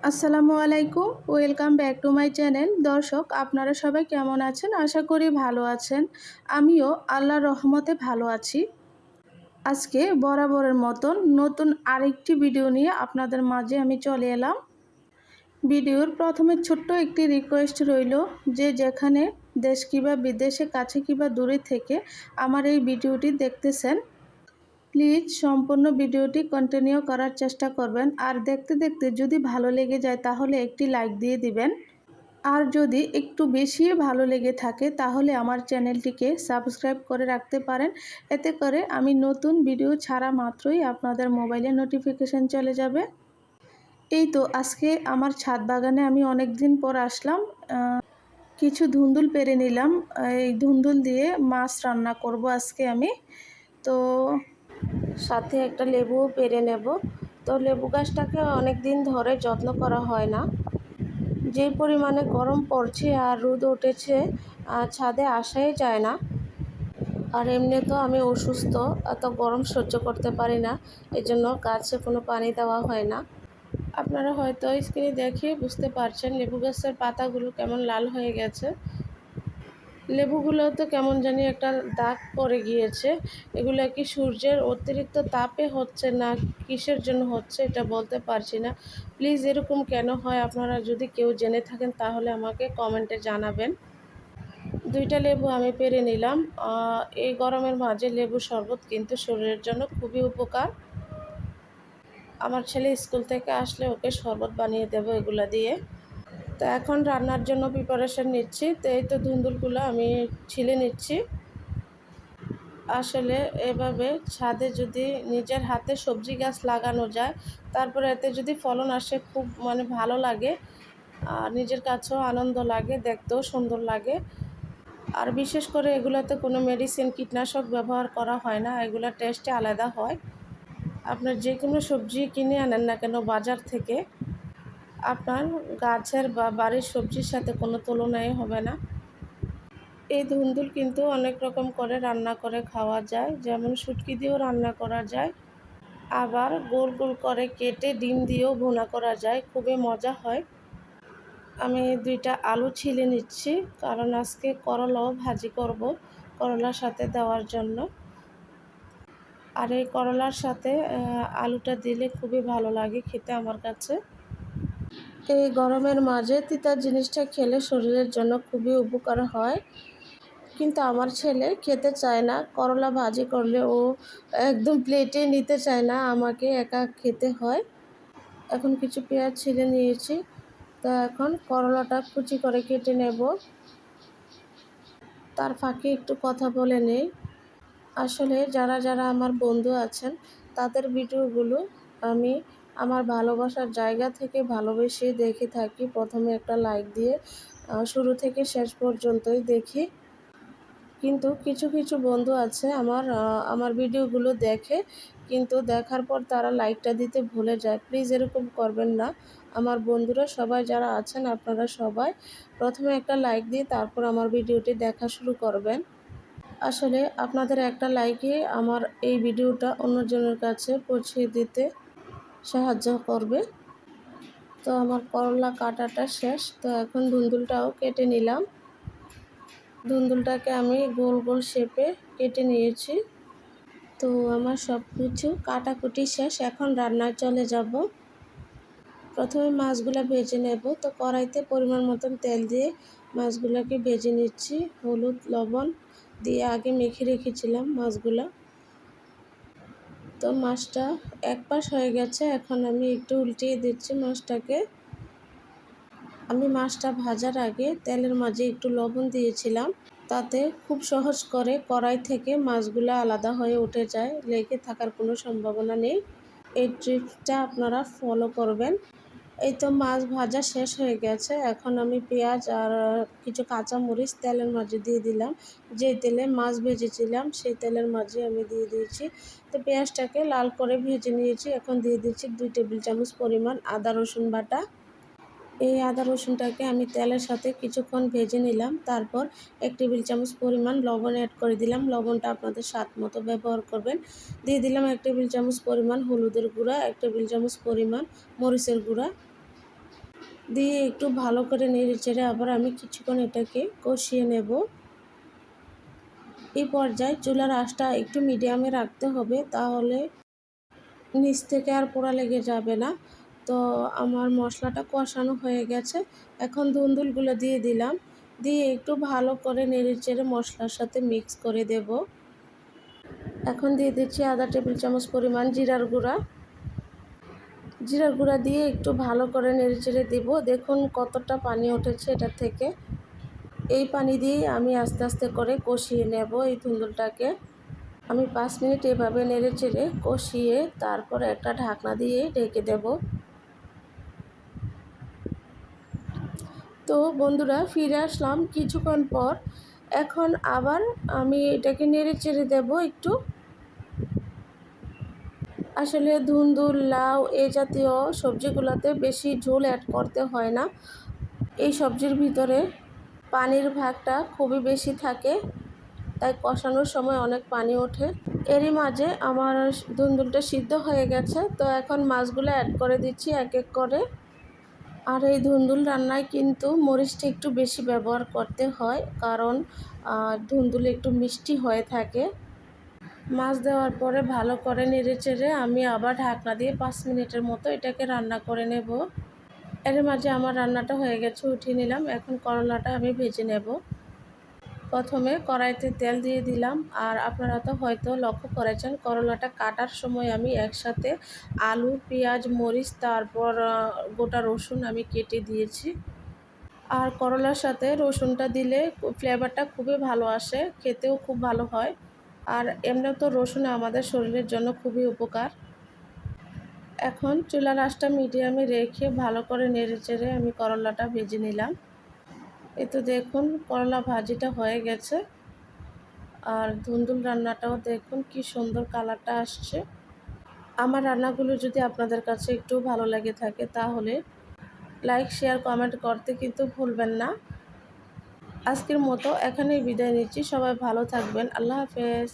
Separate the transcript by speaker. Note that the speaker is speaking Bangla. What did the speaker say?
Speaker 1: আসসালামু আলাইকুম, welcome back to my channel. দর্শক, আপনারা সবাই কেমন আছেন? আশা করি ভালো আছেন। আমিও আল্লাহর রহমতে ভালো আছি। আজকে বরাবরের মতন নতুন আরেকটি ভিডিও নিয়ে আপনাদের মাঝে আমি চলে এলাম। ভিডিওর প্রথমে ছোট্ট একটি রিকোয়েস্ট রইল, যে যেখানে দেশ কিংবা বিদেশে, কাছে কিংবা দূরে থেকে আমার এই ভিডিওটি দেখতেছেন, প্লিজ সম্পূর্ণ ভিডিওটি কন্টিনিউ করার চেষ্টা করবেন। আর দেখতে দেখতে যদি ভালো লেগে যায় তাহলে একটি লাইক দিয়ে দিবেন। আর যদি একটু বেশি ভালো লেগে থাকে তাহলে আমার চ্যানেলটিকে সাবস্ক্রাইব করে রাখতে পারেন। এতে করে আমি নতুন ভিডিও ছাড়া মাত্রই আপনাদের মোবাইলে নোটিফিকেশান চলে যাবে। এই তো আজকে আমার ছাদ বাগানে আমি অনেক দিন পর আসলাম। কিছু ধুন্দুল পেরে নিলাম। এই ধুন্দুল দিয়ে মাছ রান্না করব আজকে আমি। তো সাথে একটা লেবুও পেরে নেব। তো লেবু গাছটাকে অনেক দিন ধরে যত্ন করা হয় না। যে পরিমাণে গরম পড়ছে আর রোদ উঠেছে, ছাদে আসাই যায় না। আর এমনি তো আমি অসুস্থ, এত গরম সহ্য করতে পারি না, এজন্য গাছে কোনো পানি দেওয়া হয় না। আপনারা হয়তো স্ক্রিনে দেখে বুঝতে পারছেন লেবু গাছের পাতাগুলো কেমন লাল হয়ে গেছে। লেবুগুলো তো কেমন জানি একটা দাগ পড়ে গিয়েছে। এগুলো কি সূর্যের অতিরিক্ত তাপে হচ্ছে না কিসের জন্য হচ্ছে এটা বলতে পারছি না। প্লিজ এরকম কেন হয়, আপনারা যদি কেউ জেনে থাকেন তাহলে আমাকে কমেন্টে জানাবেন। দুইটা লেবু আমি পেরে নিলাম। এই গরমের মাঝে লেবু শরবত কিন্তু শরীরের জন্য খুবই উপকার। আমার ছেলে স্কুল থেকে আসলে ওকে শরবত বানিয়ে দেবো এগুলা দিয়ে। তো এখন রান্নার জন্য প্রিপারেশন নিচ্ছি। তো এই তো ধুন্দুলগুলো আমি ছিলে নিচ্ছি। আসলে এভাবে ছাদে যদি নিজের হাতে সবজি গাছ লাগানো যায়, তারপরে এতে যদি ফলন আসে, খুব ভালো লাগে। আর নিজের কাছেও আনন্দ লাগে, দেখতেও সুন্দর লাগে। আর বিশেষ করে এগুলোতে কোনো মেডিসিন, কীটনাশক ব্যবহার করা হয় না। এগুলোর টেস্টে আলাদা হয়। আপনার যে কোনো সবজি কিনে আনেন না কেন বাজার থেকে, আপনার গাছের বা বাড়ির সবজির সাথে কোনো তুলনাই হবে না। এই ধুন্দুল কিন্তু অনেক রকম করে রান্না করে খাওয়া যায়, যেমন শুটকি দিয়েও রান্না করা যায়, আবার গোল গোল করে কেটে ডিম দিয়েও ভুনা করা যায়, খুবই মজা হয়। আমি দুইটা আলু ছিলে নিচ্ছি, কারণ আজকে করলাও ভাজি করব করলার সাথে দেওয়ার জন্য। আর এই করলার সাথে আলুটা দিলে খুবই ভালো লাগে খেতে আমার কাছে। এই গরমের মাঝে তিতা জিনিসটা খেলে শরীরের জন্য খুবই উপকার হয়, কিন্তু আমার ছেলে খেতে চায় না। করলা ভাজি করলে ও একদম প্লেটে নিতে চায় না, আমাকে একা খেতে হয়। এখন কিছু পেঁয়াজ ছিলে নিয়েছি। তো এখন করলাটা কুচি করে কেটে নেব। তার ফাঁকে একটু কথা বলে নেই। আসলে যারা যারা আমার বন্ধু আছেন তাদের ভিডিওগুলো আমি আমার ভালোবাসার জায়গা থেকে ভালোবেসে দেখে থাকি। প্রথমে একটা লাইক দিয়ে শুরু থেকে শেষ পর্যন্তই দেখি। কিন্তু কিছু কিছু বন্ধু আছে আমার ভিডিওগুলো দেখে, কিন্তু দেখার পর তারা লাইকটা দিতে ভুলে যায়। প্লিজ এরকম করবেন না। আমার বন্ধুরা সবাই যারা আছেন, আপনারা সবাই প্রথমে একটা লাইক দিয়ে তারপর আমার ভিডিওটি দেখা শুরু করবেন। আসলে আপনাদের একটা লাইকে আমার এই ভিডিওটা অন্যজনের কাছে পৌঁছে দিতে সাহায্য করবে। তো আমার করলা কাটাটা শেষ। তো এখন ধুন্দুলটাও কেটে নিলাম। ধুন্দুলটাকে আমি গোল গোল শেপে কেটে নিয়েছি। তো আমার সব কিছু কাটাকুটি শেষ, এখন রান্নায় চলে যাব। প্রথমে মাছগুলো ভেজে নেব। তো কড়াইতে পরিমাণ মতন তেল দিয়ে মাছগুলোকে ভেজে নিচ্ছি। হলুদ লবণ দিয়ে আগে মেখে রেখেছিলাম মাছগুলো। তো মাছটা এক পাশ হয়ে গেছে, এখন আমি একটু উল্টিয়ে দিচ্ছি মাছটাকে। আমি মাছটা ভাজার আগে তেলের মাঝে একটু লবণ দিয়েছিলাম, তাতে খুব সহজ করে কড়াই থেকে মাছগুলো আলাদা হয়ে উঠে যায়, লেগে থাকার কোনো সম্ভাবনা নেই। এই ট্রিপটা আপনারা ফলো করবেন। এই তো মাছ ভাজা শেষ হয়ে গেছে। এখন আমি পেঁয়াজ আর কিছু কাঁচামরিচ তেলের মাঝে দিয়ে দিলাম। যে তেলে মাছ ভেজেছিলাম সেই তেলের মাঝে আমি দিয়ে দিয়েছি। তো পেঁয়াজটাকে লাল করে ভেজে নিয়েছি। এখন দিয়ে দিচ্ছি 2 টেবিল চামচ পরিমাণ আদা রসুন বাটা। এই আদা রসুনটাকে আমি তেলের সাথে কিছুক্ষণ ভেজে নিলাম। তারপর 1 টেবিল চামচ পরিমাণ লবণ অ্যাড করে দিলাম। লবণটা আপনাদের স্বাদ মতো ব্যবহার করবেন। দিয়ে দিলাম 1 টেবিল চামচ পরিমাণ হলুদের গুঁড়া, 1 টেবিল চামচ পরিমাণ মরিচের গুঁড়া। দিয়ে একটু ভালো করে নেড়ে চেড়ে আবার আমি কিছুক্ষণ এটাকে কষিয়ে নেব। এই পর্যায়ে চুলার আঁচটা একটু মিডিয়ামে রাখতে হবে, তাহলে নিচ থেকে আর পোড়া লেগে যাবে না। তো আমার মশলাটা কষানো হয়ে গেছে, এখন ধুন্দুলগুলো দিয়ে দিলাম, দিয়ে একটু ভালো করে নেড়ে চেড়ে মশলার সাথে মিক্স করে দেব। এখন দিয়ে দিচ্ছি আধা টেবিল চামচ পরিমাণ জিরার গুঁড়া। জিরার গুঁড়া দিয়ে একটু ভালো করে নেড়ে চেড়ে দেব। দেখুন কতটা পানি উঠেছে এটা থেকে। এই পানি দিয়েই আমি আস্তে আস্তে করে কষিয়ে নেব এই ধুন্দুলটাকে। আমি 5 মিনিট এভাবে নেড়ে চেড়ে কষিয়ে তারপর একটা ঢাকনা দিয়ে ঢেকে দেব। তো বন্ধুরা, ফিরে আসলাম কিছুক্ষণ পর। এখন আবার আমি এটাকে নেড়ে চেড়ে দেব একটু। আসলে ধুন্দুল, লাউ এই জাতীয় সবজিগুলোতে বেশি ঝোল অ্যাড করতে হয় না। এই সবজির ভিতরে পানির ভাগটা খুবই বেশি থাকে, তাই কষানোর সময় অনেক পানি ওঠে। এরই মাঝে আমার ধুন্দুলটা সিদ্ধ হয়ে গেছে, তো এখন মাছগুলো অ্যাড করে দিচ্ছি এক এক করে। আর এই ধুন্দুল রান্নায় কিন্তু মরিচটা একটু বেশি ব্যবহার করতে হয়, কারণ ধুন্দুল একটু মিষ্টি হয়ে থাকে। মাছ দেওয়ার পরে ভালো করে নেড়ে চেড়ে আমি আবার ঢাকনা দিয়ে 5 মিনিটের মতো এটাকে রান্না করে নেব। এর মাঝে আমার রান্নাটা হয়ে গেছে, উঠিয়ে নিলাম। এখন করলাটা আমি ভেজে নেব। প্রথমে কড়াইতে তেল দিয়ে দিলাম, আর আপনারা তো হয়তো লক্ষ্য করেছেন করলাটা কাটার সময় আমি একসাথে আলু, পেঁয়াজ, মরিচ, তারপর গোটা রসুন আমি কেটে দিয়েছি। আর করলার সাথে রসুনটা দিলে ফ্লেভারটা খুবই ভালো আসে, খেতেও খুব ভালো হয়। আর এমনিও তো রসুন আমাদের শরীরের জন্য খুবই উপকার। এখন চুলার আঁচটা মিডিয়ামে রেখে ভালো করে নেড়ে চেড়ে আমি করলাটা ভেজে নিলাম। এই তো দেখুন করলা ভাজিটা হয়ে গেছে, আর ধুন্দুল রান্নাটাও দেখুন কি সুন্দর কালারটা আসছে। আমার রান্নাগুলো যদি আপনাদের কাছে একটু ভালো লেগে থাকে তাহলে লাইক, শেয়ার, কমেন্ট করতে কিন্তু ভুলবেন না। আজকের মতো এখানেই বিদায় নিচ্ছি। সবাই ভালো থাকবেন। আল্লাহ হাফেজ।